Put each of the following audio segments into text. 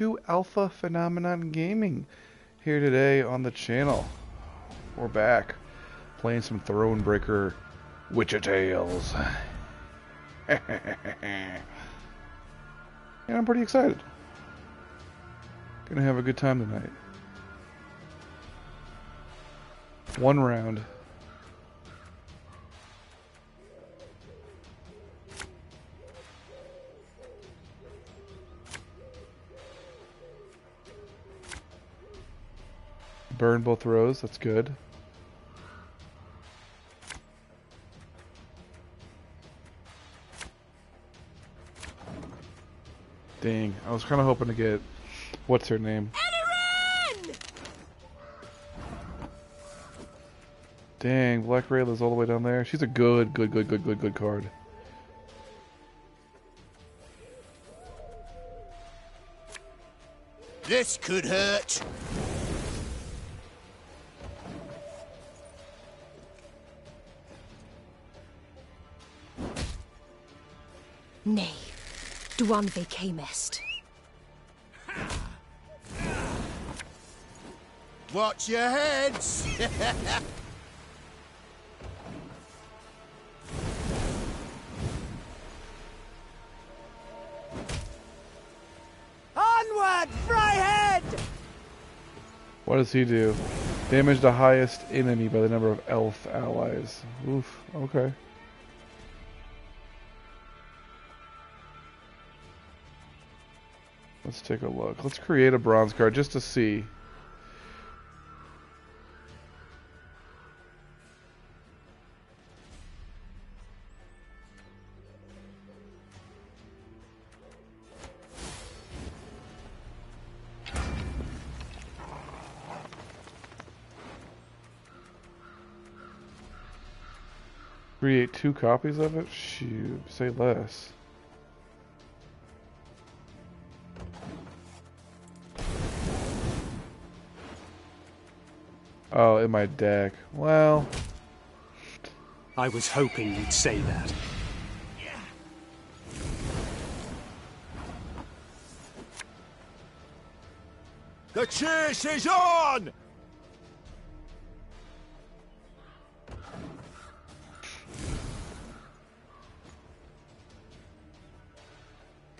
to Alpha Phenomenon Gaming here today on the channel. We're back playing some Thronebreaker Witcher Tales. And I'm pretty excited. Gonna have a good time tonight. One round. Burn both rows, that's good. Dang, I was kind of hoping to get, what's her name? Dang, Black Rayla's all the way down there. She's a good card. This could hurt. Nay, dwan fe camest. Watch your heads. Onward, Fryhead! What does he do? Damage the highest enemy by the number of elf allies. Oof, okay. Let's take a look. Let's create a bronze card just to see. Create 2 copies of it? Shoot, say less. Oh, in my deck. Well, I was hoping you'd say that. The chase is on!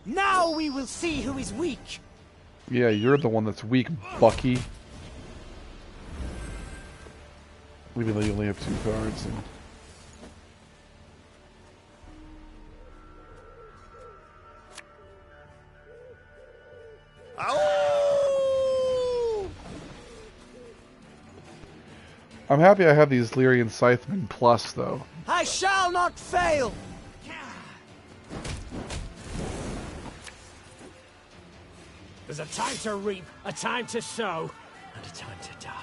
Now we will see who is weak. yeah, you're the one that's weak, Bucky. Even though you only have 2 cards. And... I'm happy I have these Lyrian Scythemen Plus, though. I shall not fail. There's a time to reap, a time to sow, and a time to die.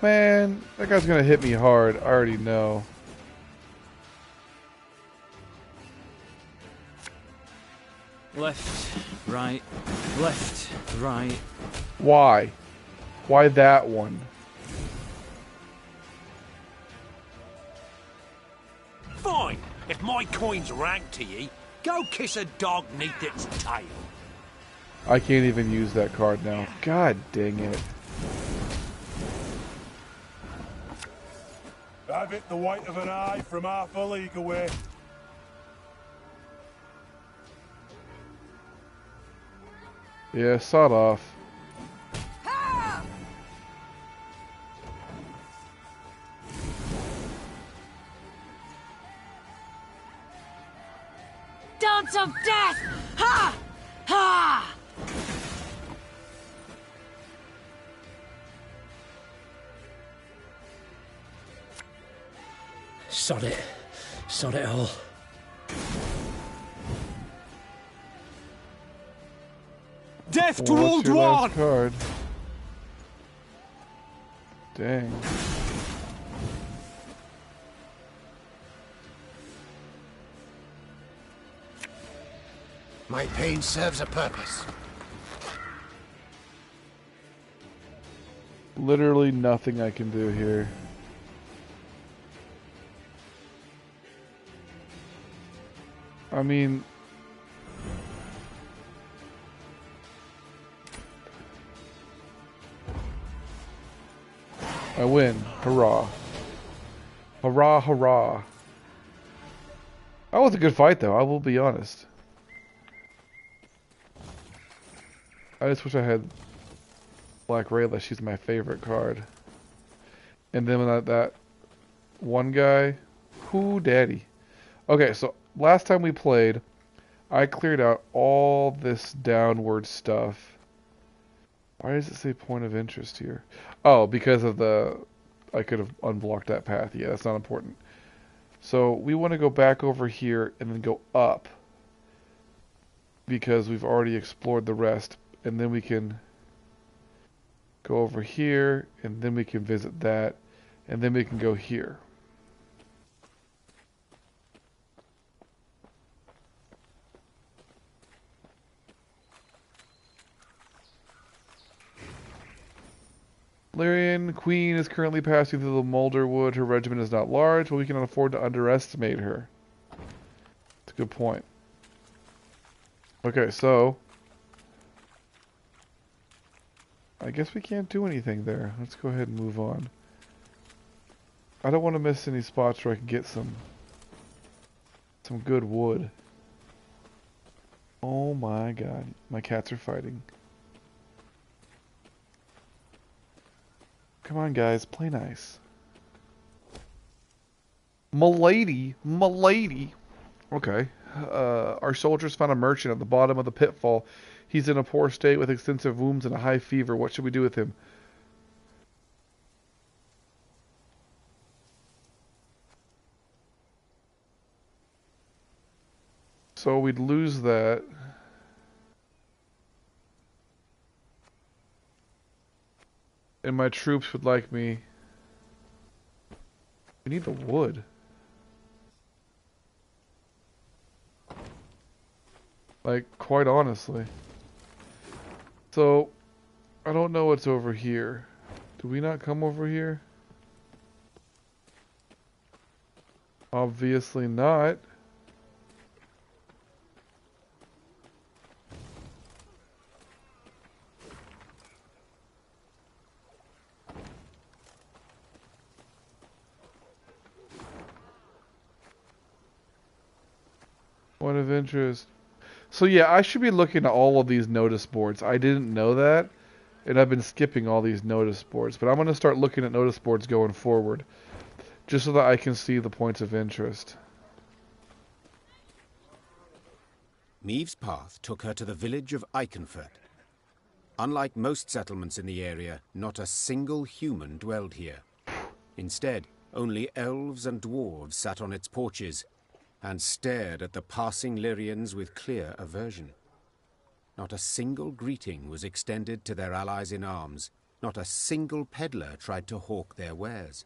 Man, that guy's gonna hit me hard. I already know. Left, right, left, right. Why? Why that one? Fine, if my coin's rank to ye, go kiss a dog neath its tail. I can't even use that card now. God dang it. Have it the white of an eye from half a league away. Yeah, sawed off. Dance of death! Ha! Ha! Sod it. Sod it all. Death to Well, all what's your last dwan! card? Dang. My pain serves a purpose. Literally nothing I can do here. I mean... I win. Hurrah. Hurrah, hurrah. That was a good fight, though. I will be honest. I just wish I had Black Rayla. She's my favorite card. And then that one guy... Whoo, daddy. Okay, so last time we played, I cleared out all this downward stuff. Why does it say point of interest here? Oh, because of the... I could have unblocked that path. Yeah, that's not important. So we want to go back over here and then go up. Because we've already explored the rest. And then we can go over here. And then we can visit that. And then we can go here. Lyrian Queen is currently passing through the Moulderwood. Her regiment is not large, but we cannot afford to underestimate her. That's a good point. Okay, so... I guess we can't do anything there. Let's go ahead and move on. I don't want to miss any spots where I can get some good wood. Oh my god. My cats are fighting. Come on, guys. Play nice. Milady. Milady. Okay. Our soldiers found a merchant at the bottom of the pitfall. He's in a poor state with extensive wounds and a high fever. What should we do with him? So we'd lose that. And my troops would like me. We need the wood. Like, quite honestly. So, I don't know what's over here. Do we not come over here? Obviously not. Point of interest. So yeah, I should be looking at all of these notice boards. I didn't know that, and I've been skipping all these notice boards. But I'm going to start looking at notice boards going forward, just so that I can see the points of interest. Maeve's path took her to the village of Iconfurt. Unlike most settlements in the area, not a single human dwelled here. Instead, only elves and dwarves sat on its porches and stared at the passing Lyrians with clear aversion. Not a single greeting was extended to their allies in arms. Not a single peddler tried to hawk their wares.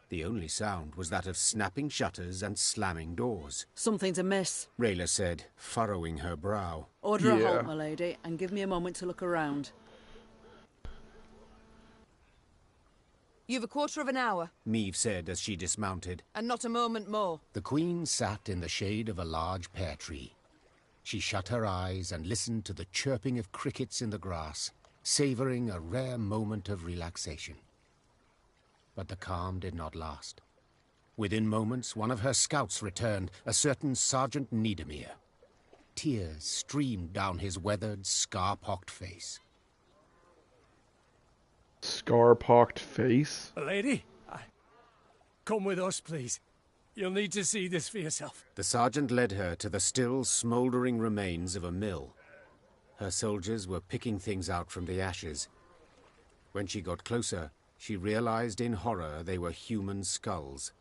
The only sound was that of snapping shutters and slamming doors. Something's amiss, Rayla said, furrowing her brow. Order a halt, my lady, and give me a moment to look around. You've a quarter of an hour, Maeve said as she dismounted. and not a moment more. The Queen sat in the shade of a large pear tree. She shut her eyes and listened to the chirping of crickets in the grass, savouring a rare moment of relaxation. But the calm did not last. Within moments, one of her scouts returned, a certain Sergeant Niedermere. Tears streamed down his weathered, scar-pocked face. Scar-pocked face? Lady, come with us, please. You'll need to see this for yourself. The sergeant led her to the still smouldering remains of a mill. Her soldiers were picking things out from the ashes. When she got closer, she realized in horror they were human skulls,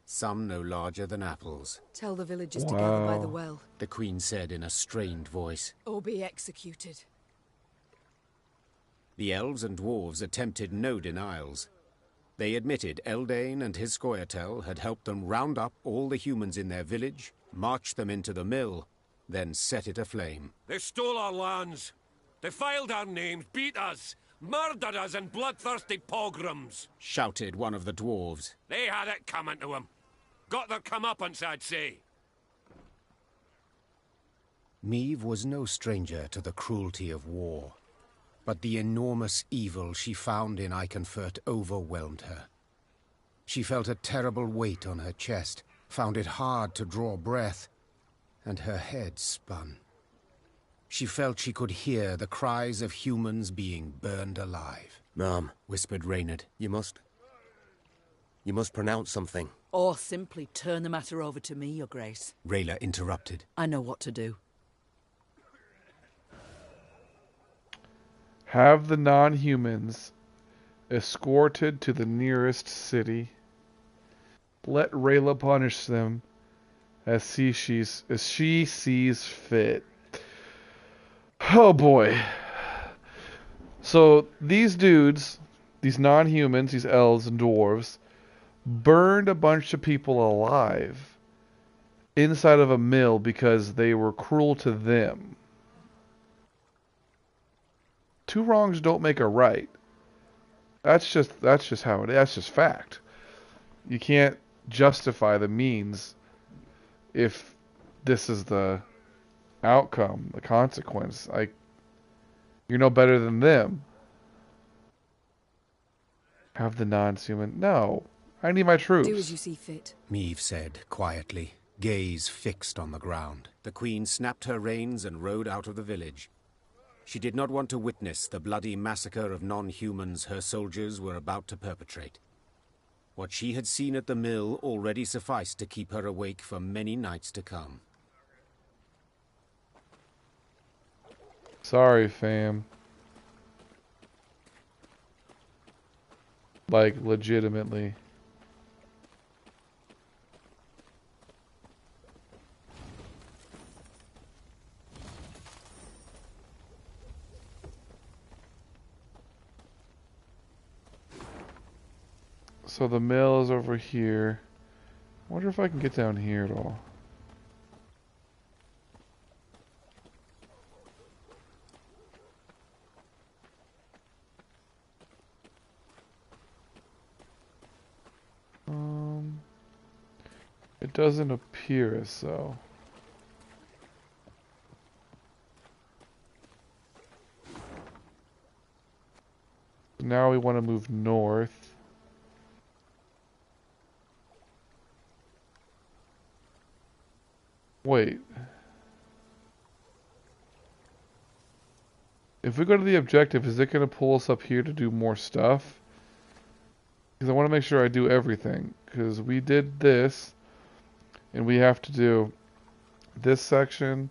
some no larger than apples. Tell the villagers to gather by the well, The Queen said in a strained voice. or be executed. The elves and dwarves attempted no denials. They admitted Eldane and his Scoia'tael had helped them round up all the humans in their village, march them into the mill, then set it aflame. They stole our lands, defiled our names, beat us, murdered us in bloodthirsty pogroms, Shouted one of the dwarves. They had it coming to them. Got their comeuppance, I'd say. Meve was no stranger to the cruelty of war, but the enormous evil she found in Iconfurt overwhelmed her. She felt a terrible weight on her chest, found it hard to draw breath, and her head spun. She felt she could hear the cries of humans being burned alive. Ma'am, whispered Reynard. You must pronounce something. Or simply turn the matter over to me, Your Grace. Rayla interrupted. I know what to do. Have the non-humans escorted to the nearest city. Let Rayla punish them as she sees fit. Oh boy. So these dudes, these non-humans, these elves and dwarves, burned a bunch of people alive inside of a mill because they were cruel to them. Two wrongs don't make a right. That's just how it is. That's just fact. You can't justify the means if this is the outcome, the consequence. Like, you're no better than them. Have the non-human. No. I need my troops. Do as you see fit. Meve said quietly, gaze fixed on the ground. The Queen snapped her reins and rode out of the village. She did not want to witness the bloody massacre of non-humans her soldiers were about to perpetrate. What she had seen at the mill already sufficed to keep her awake for many nights to come. Sorry, fam. Like, legitimately. So the mill is over here. I wonder if I can get down here at all. It doesn't appear as so. Now we want to move north. Wait. If we go to the objective, is it going to pull us up here to do more stuff? Because I want to make sure I do everything. Because we did this. And we have to do this section,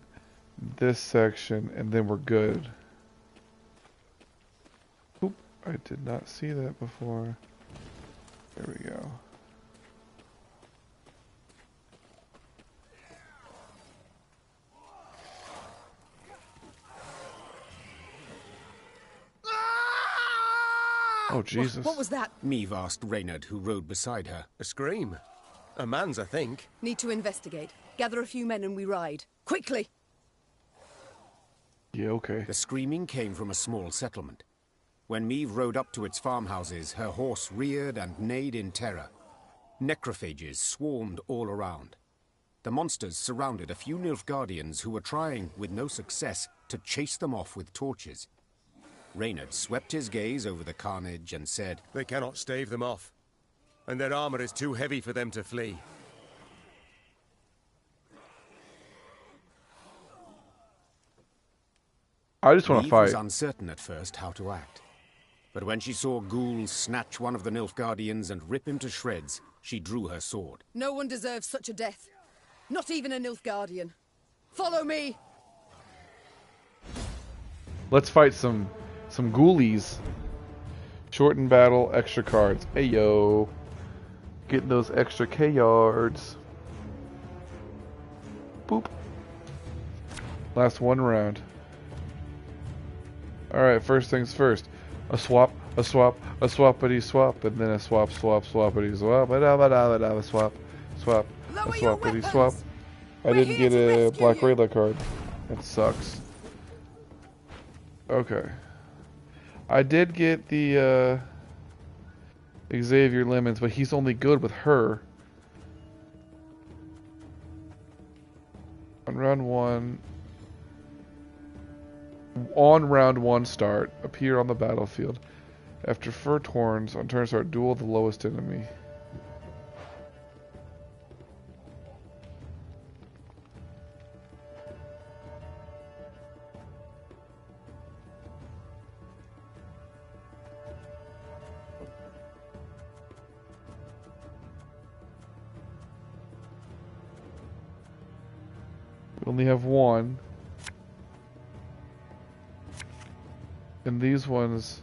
and then we're good. Oop, I did not see that before. There we go. Oh, Jesus. What was that? Meve asked Reynard, who rode beside her. A scream. A man's, I think. Need to investigate. Gather a few men and we ride. Quickly! Yeah, okay. The screaming came from a small settlement. When Meve rode up to its farmhouses, her horse reared and neighed in terror. Necrophages swarmed all around. The monsters surrounded a few Nilfgaardians who were trying, with no success, to chase them off with torches. Reynard swept his gaze over the carnage and said, They cannot stave them off, and their armor is too heavy for them to flee. I just want to Meve fight. was uncertain at first how to act. But when she saw ghouls snatch one of the Nilfgaardians and rip him to shreds, she drew her sword. No one deserves such a death. Not even a Nilfgaardian. Follow me! Let's fight some ghoulies. Shorten battle, extra cards. Hey yo. Getting those extra K yards. Boop. Last one round. Alright, first things first. A swap, a swap, a swappity swap, and then a swap, swap, swappity swap, a swap, swap, a swappity swap. I didn't get a Black Rayla card. That sucks. Okay. I did get the Xavier Lemons, but he's only good with her. On round one, on round 1 start, appear on the battlefield. After fur torns, on turn start, duel the lowest enemy. We only have one. And these ones...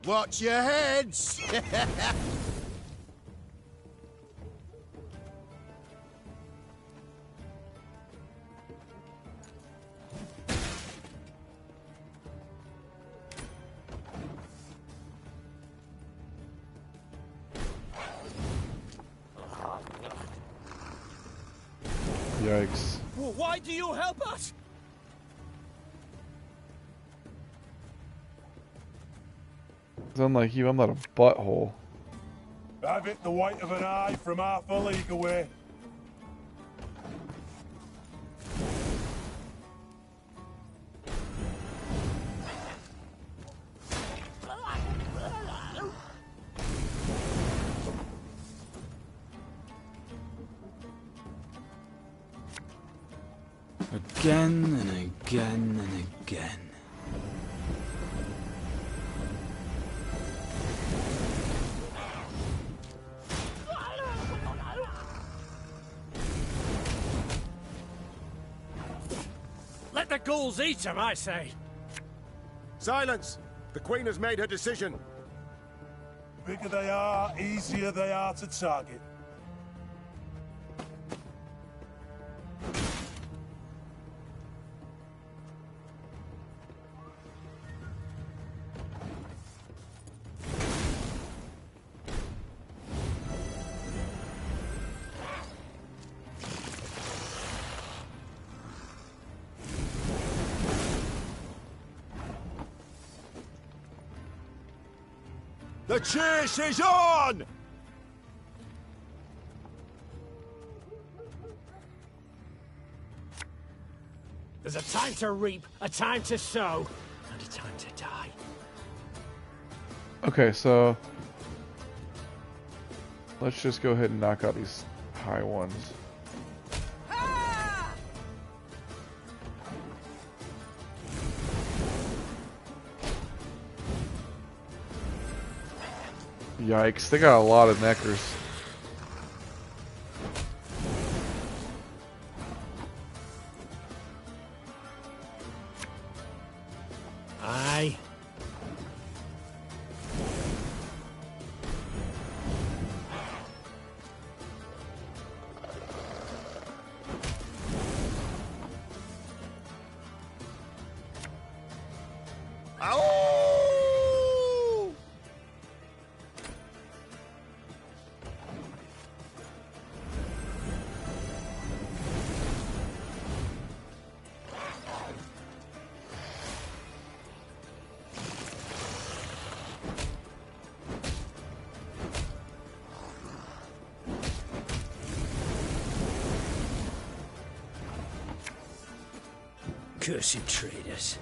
Watch your heads! Yikes. Well, why do you help us? Unlike you, I'm not a butthole. Have it the white of an eye from half a league away. Again and again and again. Let the ghouls eat him, I say. Silence! The Queen has made her decision. Bigger they are, easier they are to target. The chase is on! There's a time to reap, a time to sow, and a time to die. Okay, so... let's just go ahead and knock out these high ones. Yikes, they got a lot of neckers. Aye. Ow! Cursed traitors.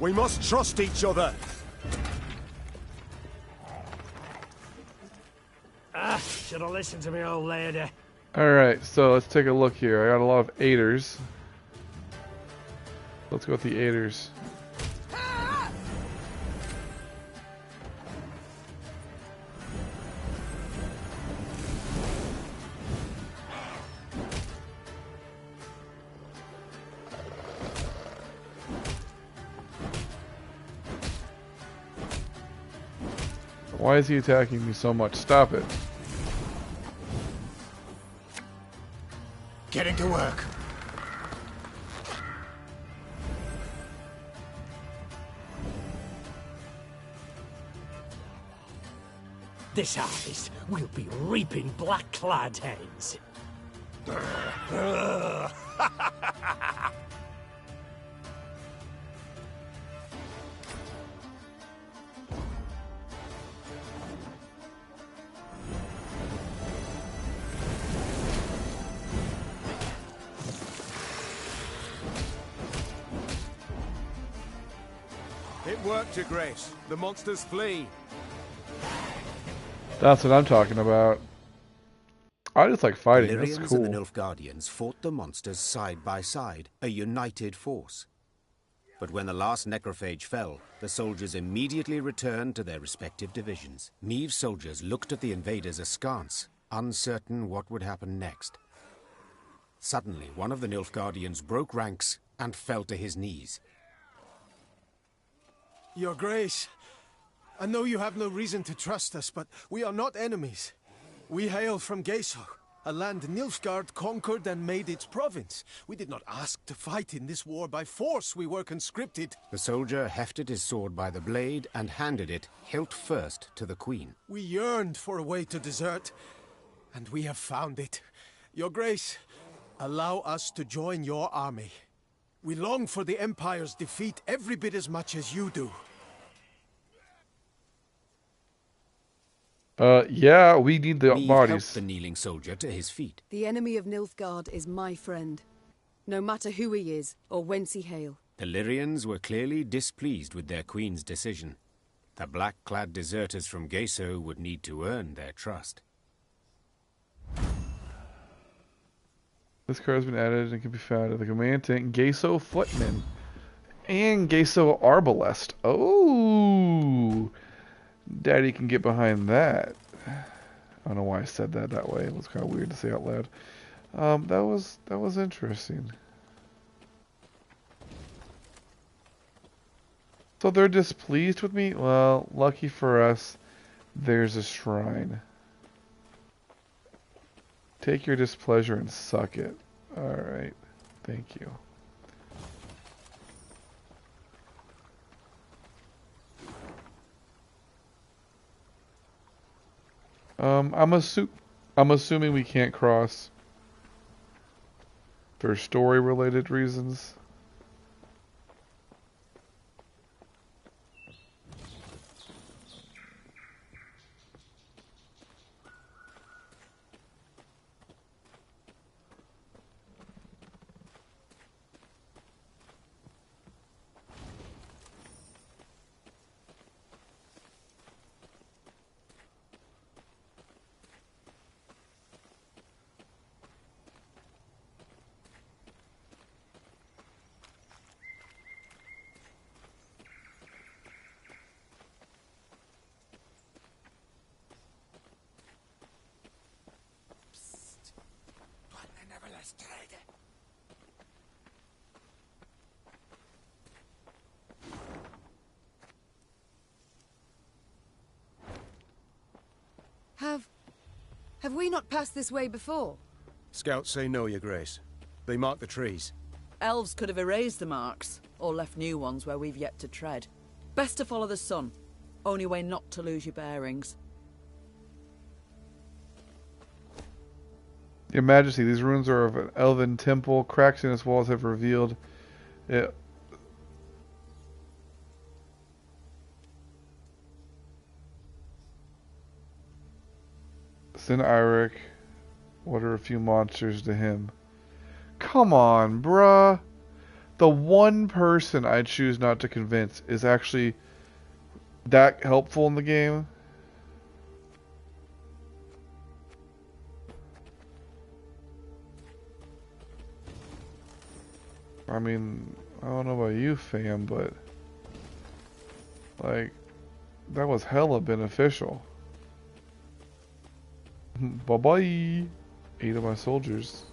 We must trust each other. Should have listened to me old lady. Alright, so let's take a look here. I got a lot of 8ers. Let's go with the 8ers. Why is he attacking me so much? Stop it. Getting to work. this harvest, we'll be reaping black-clad heads. It worked, Your Grace. The monsters flee. That's what I'm talking about. I just like fighting. The That's Lyrians cool. and the Nilfgaardians fought the monsters side by side, a united force. But when the last necrophage fell, the soldiers immediately returned to their respective divisions. Meave's soldiers looked at the invaders askance, uncertain what would happen next. Suddenly, one of the Nilfgaardians broke ranks and fell to his knees. Your Grace, I know you have no reason to trust us, but we are not enemies. We hail from Geso, a land Nilfgaard conquered and made its province. We did not ask to fight in this war by force. We were conscripted. The soldier hefted his sword by the blade and handed it, hilt first, to the queen. We yearned for a way to desert, and we have found it. Your Grace, allow us to join your army. We long for the Empire's defeat every bit as much as you do. Yeah, we need the Meave bodies. helped the kneeling soldier to his feet. The enemy of Nilfgaard is my friend, no matter who he is or whence he hail. The Lyrians were clearly displeased with their queen's decision. The black-clad deserters from Geso would need to earn their trust. This card has been added and can be found at the command tent Geso Footman and Geso Arbalest. Oh, Daddy can get behind that. I don't know why I said that way. It was kind of weird to say out loud. That was interesting. So they're displeased with me? Well, lucky for us, there's a shrine. Take your displeasure and suck it. Alright. Thank you. I'm assuming we can't cross for story-related reasons. Have we not passed this way before? Scouts say no, Your Grace. They mark the trees. Elves could have erased the marks, or left new ones where we've yet to tread. Best to follow the sun. Only way not to lose your bearings. Your Majesty, these ruins are of an elven temple. Cracks in its walls have revealed it. Send Eirik. What are a few monsters to him? Come on, bruh. The one person I choose not to convince is actually that helpful in the game. I mean, I don't know about you, fam, but like, that was hella beneficial. Bye-bye. 8 of my soldiers.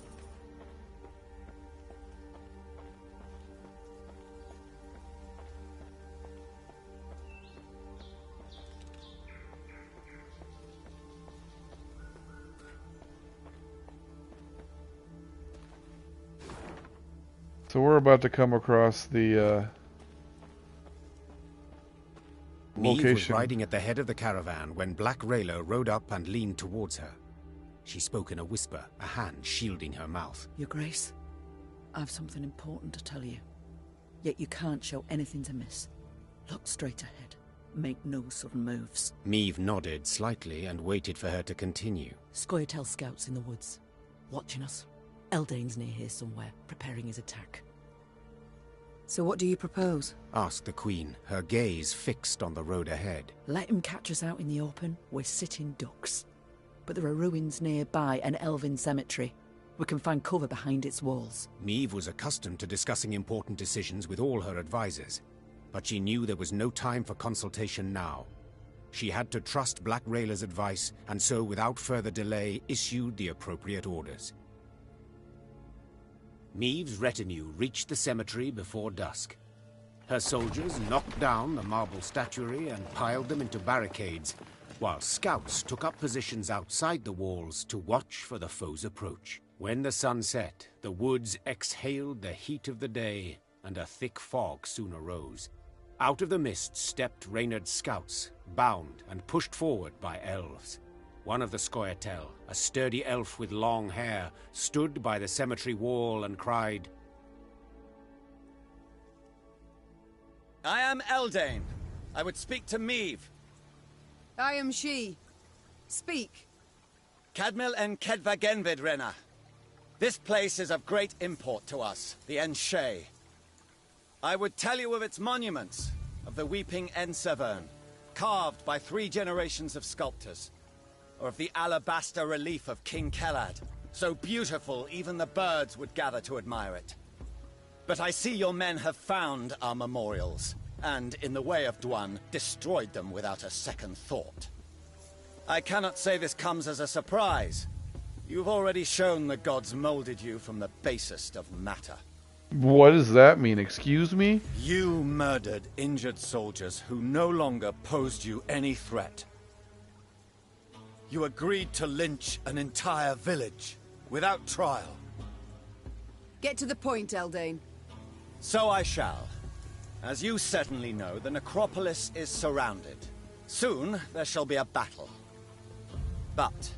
So we're about to come across the Meve was location. riding at the head of the caravan when Black Rayla rode up and leaned towards her. She spoke in a whisper, a hand shielding her mouth. Your Grace, I've something important to tell you. Yet you can't show anything to miss. Look straight ahead. Make no sudden moves. Meve nodded slightly and waited for her to continue. Scoia'tael scouts in the woods, watching us. Eldain's near here somewhere, preparing his attack. So what do you propose? Asked the Queen, her gaze fixed on the road ahead. Let him catch us out in the open. We're sitting ducks. But there are ruins nearby, an elven cemetery. We can find cover behind its walls. Meve was accustomed to discussing important decisions with all her advisors, but she knew there was no time for consultation now. She had to trust Black Rayla's advice, and so without further delay issued the appropriate orders. Meve's retinue reached the cemetery before dusk. Her soldiers knocked down the marble statuary and piled them into barricades, while scouts took up positions outside the walls to watch for the foe's approach. When the sun set, the woods exhaled the heat of the day, and a thick fog soon arose. Out of the mist stepped Reynard's scouts, bound and pushed forward by elves. One of the Scoia'tael, a sturdy elf with long hair, stood by the cemetery wall and cried, I am Eldain. I would speak to Meve. I am she. Speak. Cadmil en Kedvagenvid, Renna. This place is of great import to us, the Enshe. I would tell you of its monuments, of the weeping Ensevern, carved by 3 generations of sculptors, or of the alabaster relief of King Kelad, so beautiful even the birds would gather to admire it. But I see your men have found our memorials, and, in the way of Dwan, destroyed them without a second thought. I cannot say this comes as a surprise. You've already shown the gods molded you from the basest of matter. What does that mean? Excuse me? You murdered injured soldiers who no longer posed you any threat. You agreed to lynch an entire village, without trial. Get to the point, Eldain. So I shall. As you certainly know, the necropolis is surrounded. Soon there shall be a battle. But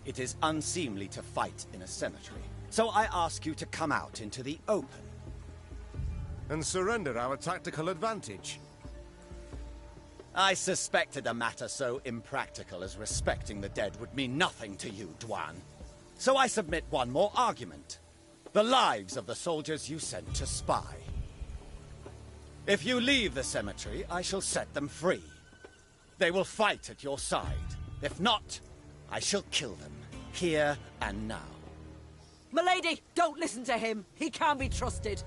it is unseemly to fight in a cemetery. So I ask you to come out into the open. And surrender our tactical advantage. I suspected a matter so impractical as respecting the dead would mean nothing to you, Dwan. So I submit one more argument. The lives of the soldiers you sent to spy. If you leave the cemetery, I shall set them free. They will fight at your side. If not, I shall kill them, here and now. Milady, don't listen to him. He can't be trusted.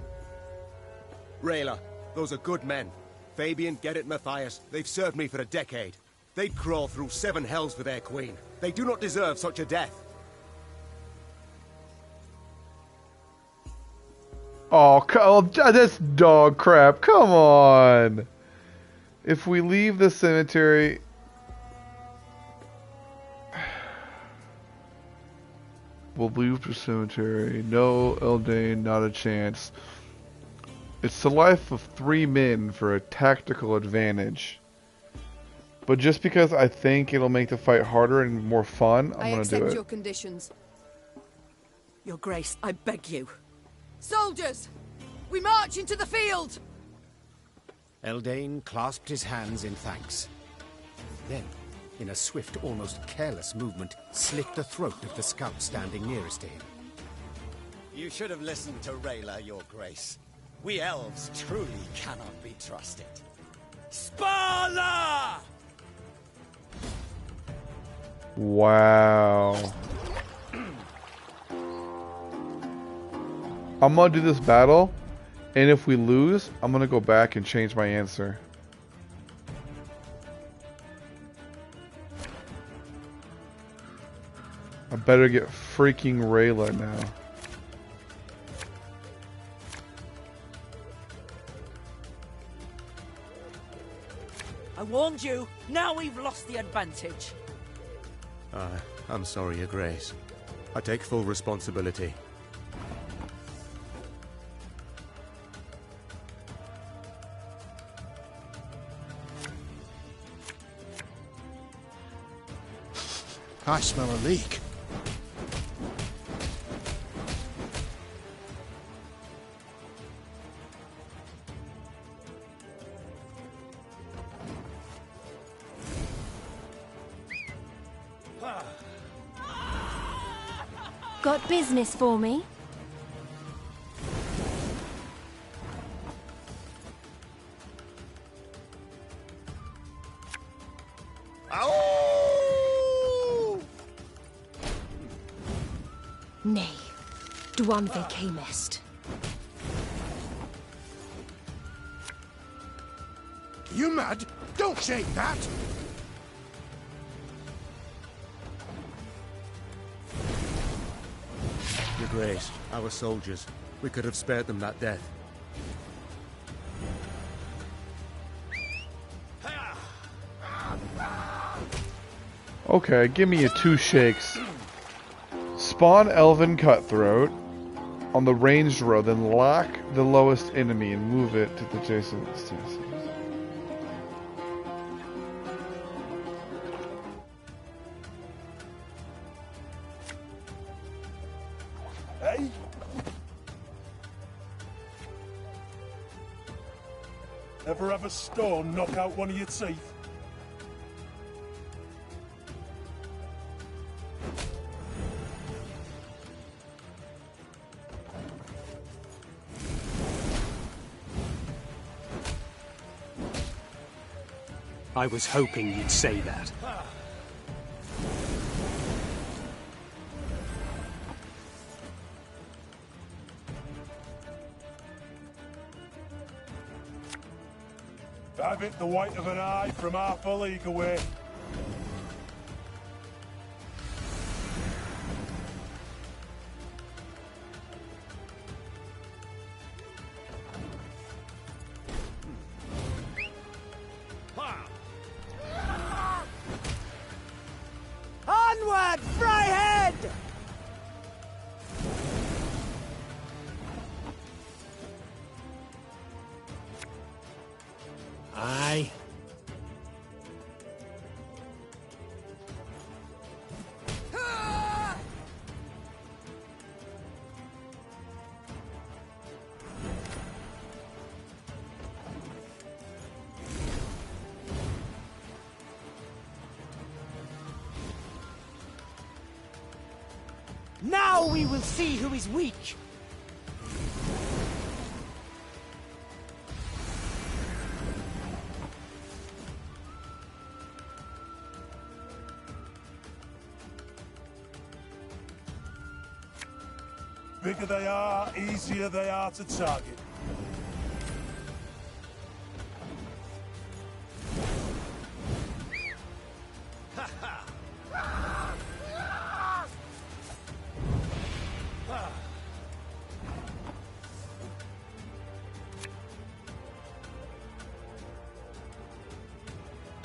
Rayla, those are good men. Fabian, Gerrit, Matthias, they've served me for a decade. They'd crawl through 7 hells for their queen. They do not deserve such a death. Oh, that's dog crap. Come on. If we leave the cemetery... We'll leave the cemetery. No, Eldain, not a chance. It's the life of 3 men for a tactical advantage. But just because I think it'll make the fight harder and more fun, I'm gonna do it. I accept your conditions. Your Grace, I beg you. Soldiers! We march into the field! Eldain clasped his hands in thanks. Then, in a swift, almost careless movement, slit the throat of the scout standing nearest to him. You should have listened to Rayla, Your Grace. We elves truly cannot be trusted. Spala! Wow. I'm gonna do this battle, and if we lose, I'm gonna go back and change my answer. I better get freaking Rayla now. I warned you. Now we've lost the advantage. I'm sorry, Your Grace. I take full responsibility. I smell a leak. Got business for me? Nay, Duan vacame est. You mad? Don't shake that! Your Grace, our soldiers. We could have spared them that death. Okay, give me a 2 shakes. Spawn Elven Cutthroat on the ranged row, then lock the lowest enemy and move it to the adjacent distance. Hey? Ever have a stone knock out one of your teeth? I was hoping you'd say that. I've hit the white of an eye from half a league away. Onward, Fryhead! Aye. Now we will see who is weak. Bigger they are, easier they are to target.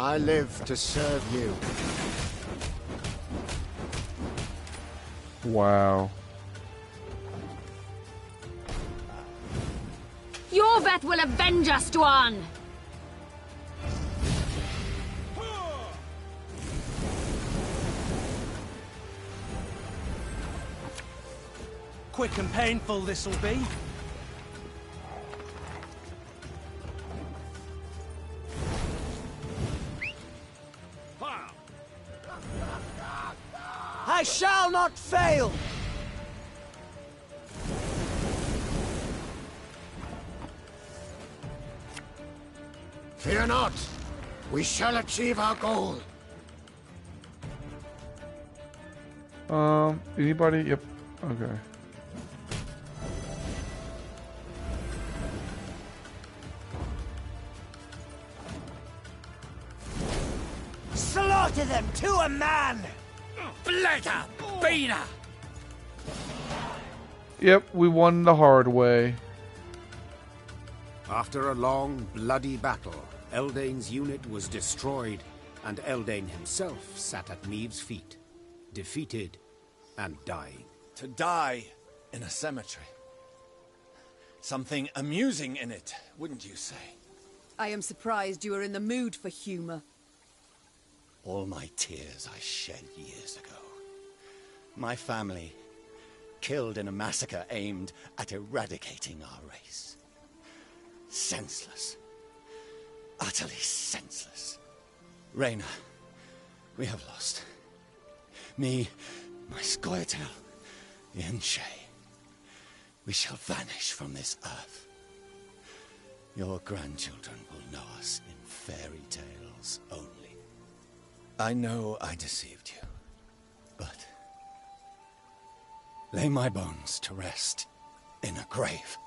I live to serve you. Wow. Your Veth will avenge us, Duan! Quick and painful this'll be. I shall not fail! Fear not. We shall achieve our goal. Anybody? Yep. Okay. Slaughter them to a man! Bladder! Beaner! Yep, we won the hard way. After a long, bloody battle, Eldane's unit was destroyed, and Eldane himself sat at Meave's feet, defeated and dying. To die in a cemetery. Something amusing in it, wouldn't you say? I am surprised you are in the mood for humor. all my tears I shed years ago. My family, killed in a massacre aimed at eradicating our race. Senseless. Utterly senseless. Reyna, we have lost. Me, my Scoia'tael, the Enshe. We shall vanish from this earth. Your grandchildren will know us in fairy tales only. I know I deceived you, but lay my bones to rest in a grave.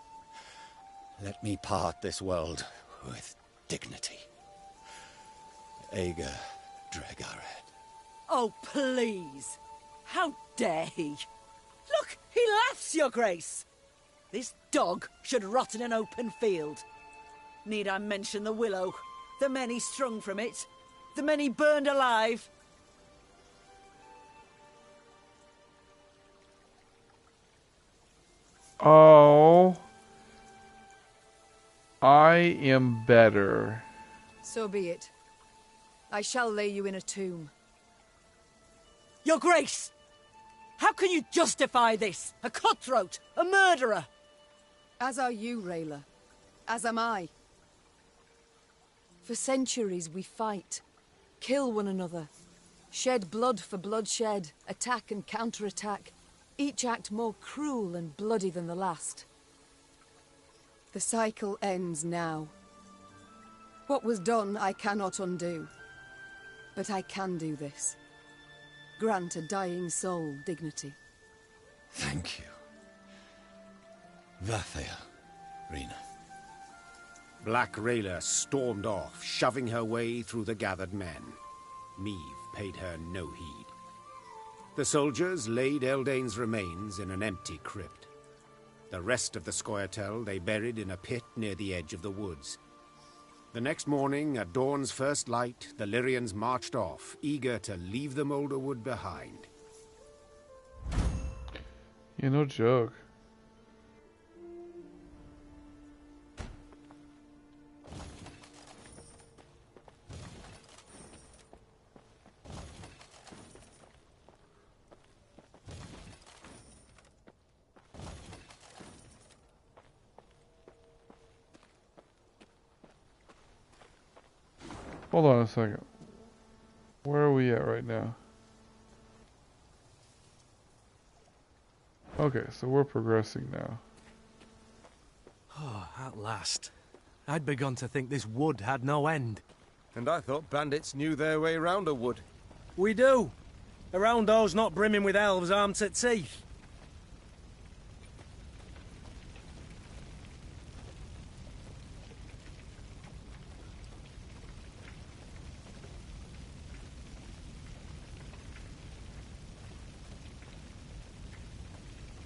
Let me part this world with dignity. Ager Dregared. Oh, please! How dare he? Look, he laughs, Your Grace! This dog should rot in an open field. Need I mention the willow? The men he strung from it? The men he burned alive? Oh. I am better. So be it. I shall lay you in a tomb. Your Grace! How can you justify this? A cutthroat! A murderer! As are you, Rayla. As am I. For centuries we fight, kill one another, shed blood for bloodshed, attack and counterattack, each act more cruel and bloody than the last. The cycle ends now. What was done I cannot undo, but I can do this. Grant a dying soul dignity. Thank you. Vathael, Rena. Black Rayla stormed off, shoving her way through the gathered men. Meve paid her no heed. The soldiers laid Eldane's remains in an empty crypt. The rest of the Scoia'tael they buried in a pit near the edge of the woods. The next morning, at dawn's first light, the Lyrians marched off, eager to leave the Moulderwood behind. Yeah, no joke. Hold on a second. Where are we at right now? Okay, so we're progressing now. Oh, at last. I'd begun to think this wood had no end. And I thought bandits knew their way round a wood. We do. Around those not brimming with elves armed to teeth.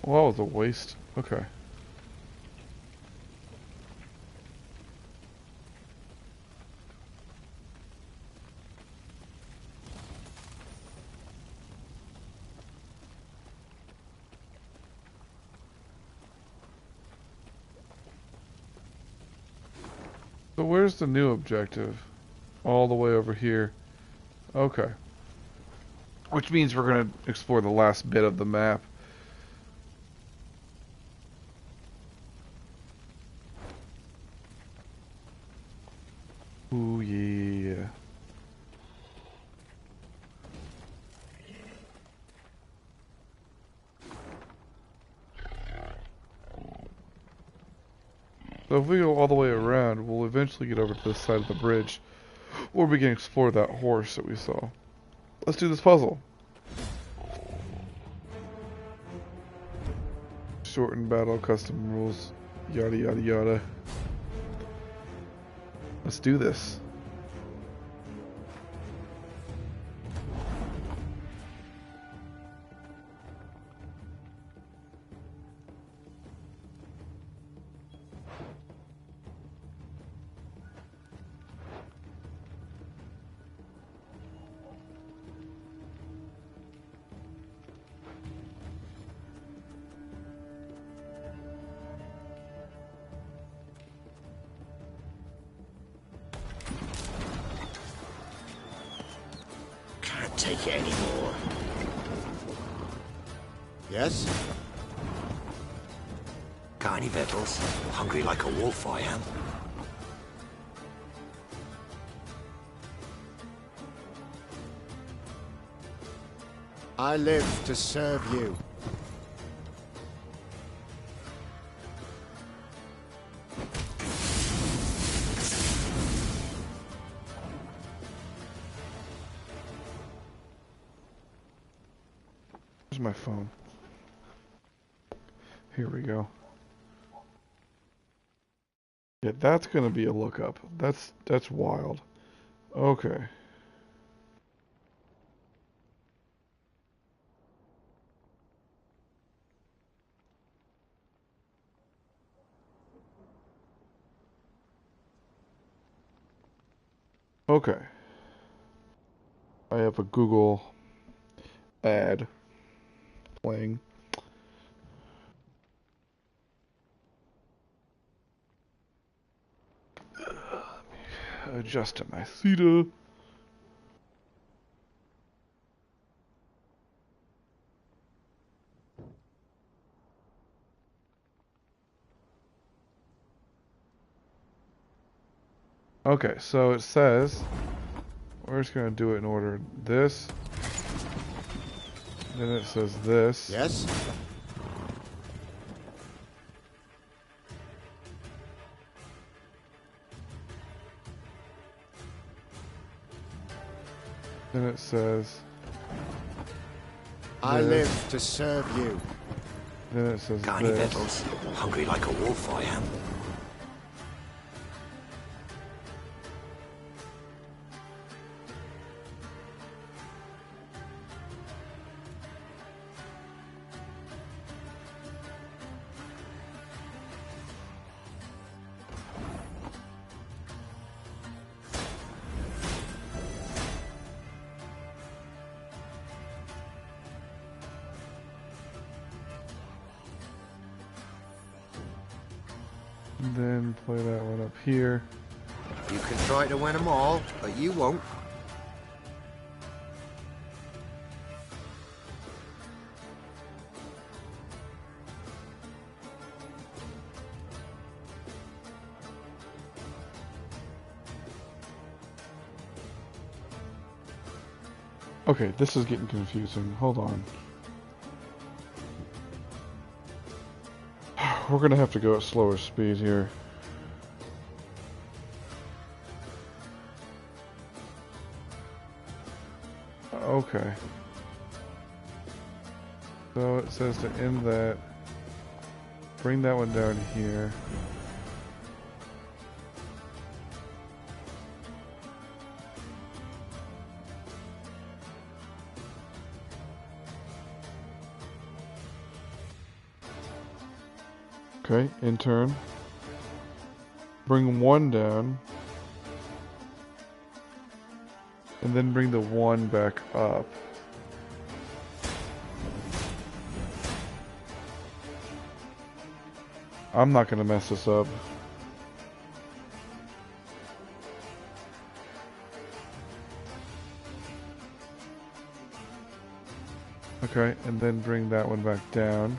Well, that was a waste. Okay. So where's the new objective? All the way over here. Okay. Which means we're going to explore the last bit of the map. Ooh, yeah. So if we go all the way around, we'll eventually get over to this side of the bridge, where we can explore that horse that we saw. Let's do this puzzle. Shortened battle, custom rules, yada yada yada. Let's do this. take it anymore. Yes? Got any victuals? Hungry like a wolf, I am. I live to serve you. Where's my phone? Here we go. Yeah, that's gonna be a lookup. That's wild. Okay. Okay. I have a Google ad playing. Adjust my theta. Okay, so it says we're just gonna do it in order. This, then it says this. Yes? Then it says I this. live to serve you. Then it says Got any this. victuals? Hungry like a wolf, I am. Then play that one up here. You can try to win them all, but you won't. Okay, this is getting confusing. Hold on. We're gonna have to go at slower speed here. Okay. So it says to end that, bring that one down here. Okay, in turn. Bring one down. And then bring the one back up. I'm not gonna mess this up. Okay, and then bring that one back down.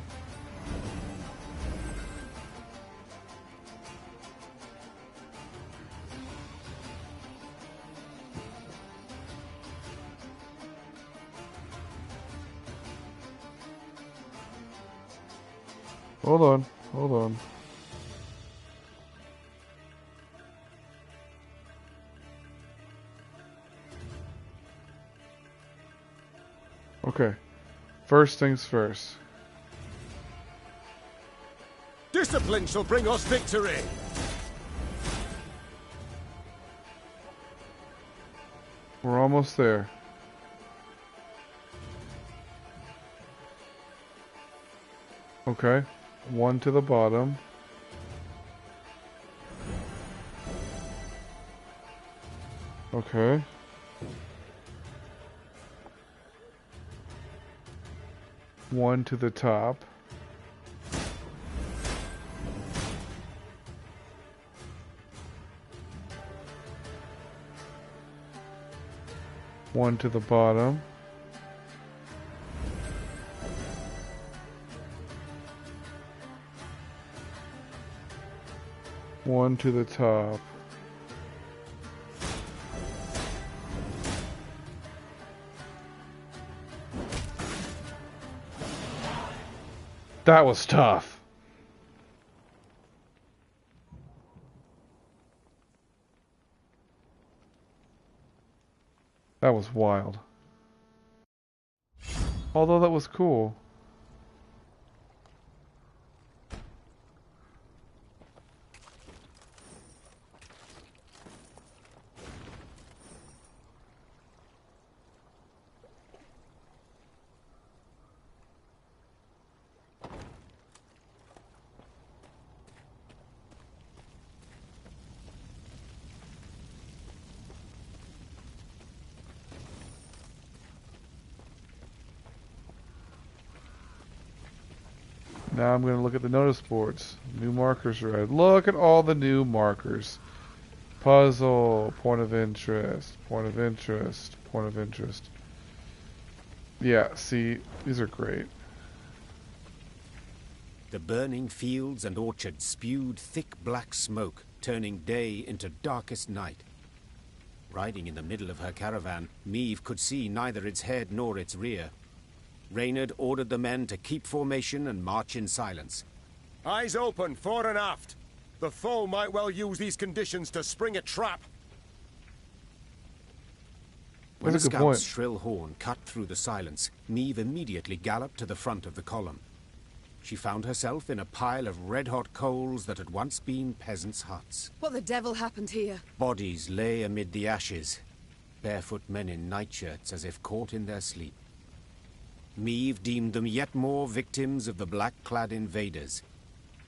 Hold on, hold on. Okay, first things first. Discipline shall bring us victory! We're almost there. Okay, one to the bottom. Okay. One to the top. One to the bottom. One to the top. That was tough. That was wild. Although that was cool. Now I'm going to look at the notice boards. New markers are added. Look at all the new markers. Puzzle, point of interest, point of interest, point of interest. Yeah, see, these are great. The burning fields and orchards spewed thick black smoke, turning day into darkest night. Riding in the middle of her caravan, Meve could see neither its head nor its rear. Reynard ordered the men to keep formation and march in silence. Eyes open, fore and aft. The foe might well use these conditions to spring a trap. When the scout's shrill horn cut through the silence, Meve immediately galloped to the front of the column. She found herself in a pile of red-hot coals that had once been peasants' huts. What the devil happened here? Bodies lay amid the ashes, barefoot men in nightshirts as if caught in their sleep. Meve deemed them yet more victims of the black-clad invaders,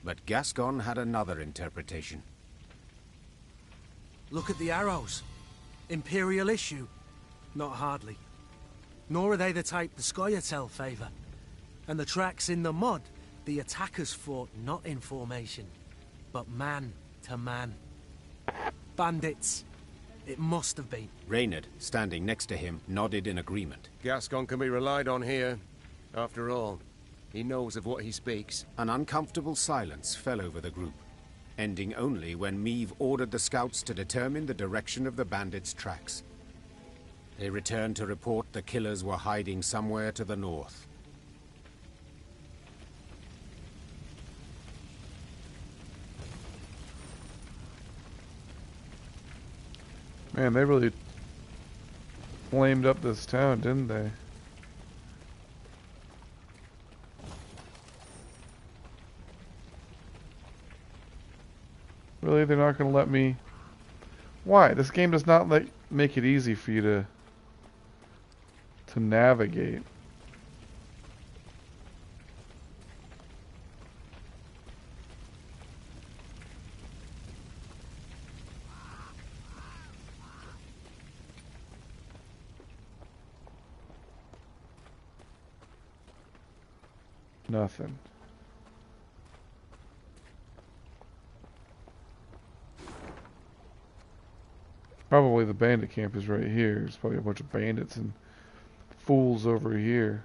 but Gascon had another interpretation. Look at the arrows. Imperial issue. Not hardly. Nor are they the type the Scoia'tael favour. And the tracks in the mud, the attackers fought not in formation, but man to man. Bandits. It must have been. Reynard, standing next to him, nodded in agreement. Gascon can be relied on here. After all, he knows of what he speaks. An uncomfortable silence fell over the group, ending only when Meve ordered the scouts to determine the direction of the bandits' tracks. They returned to report the killers were hiding somewhere to the north. Man, they really flamed up this town, didn't they? Really, they're not going to let me... Why? This game does not make it easy for you to navigate. Nothing. Probably the bandit camp is right here. There's probably a bunch of bandits and fools over here.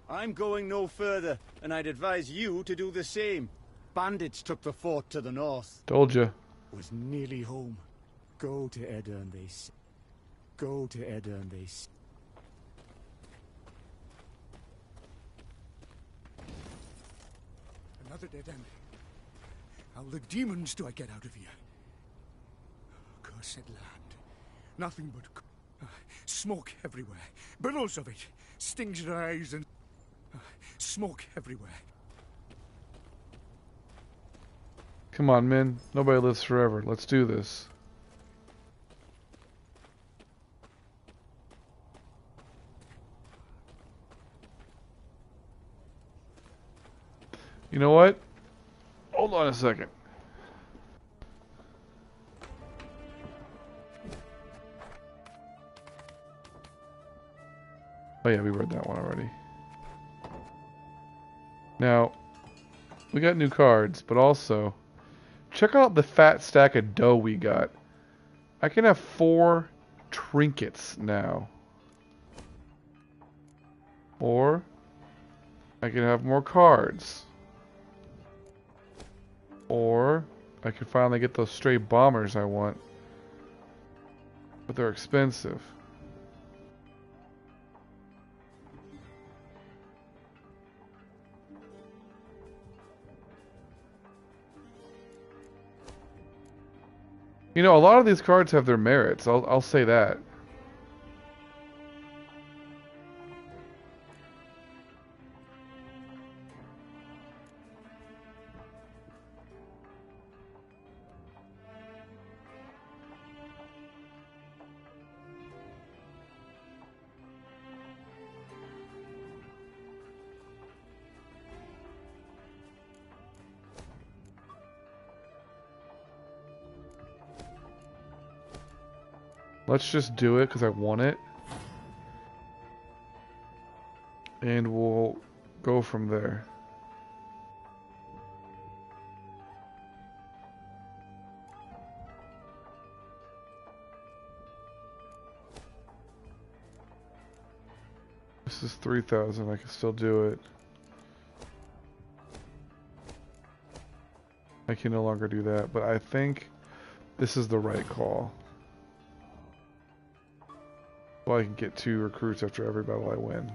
I'm going no further, and I'd advise you to do the same. Bandits took the fort to the north. Told you. Was nearly home. Go to Edirn, they say. Go to Edirn, they say. Another dead end. How the demons do I get out of here? Cursed land. Nothing but smoke everywhere. Billows of it. Stings rise and smoke everywhere. Come on, men. Nobody lives forever. Let's do this. You know what? Hold on a second. Oh yeah, we read that one already. Now, we got new cards, but also, check out the fat stack of dough we got. I can have 4 trinkets now. Or I can have more cards. Or I can finally get those stray bombers I want. But they're expensive. You know, a lot of these cards have their merits. I'll say that. Let's just do it because I want it. And we'll go from there. This is 3,000. I can still do it. I can no longer do that, but I think this is the right call. Well, I can get 2 recruits after every battle I win.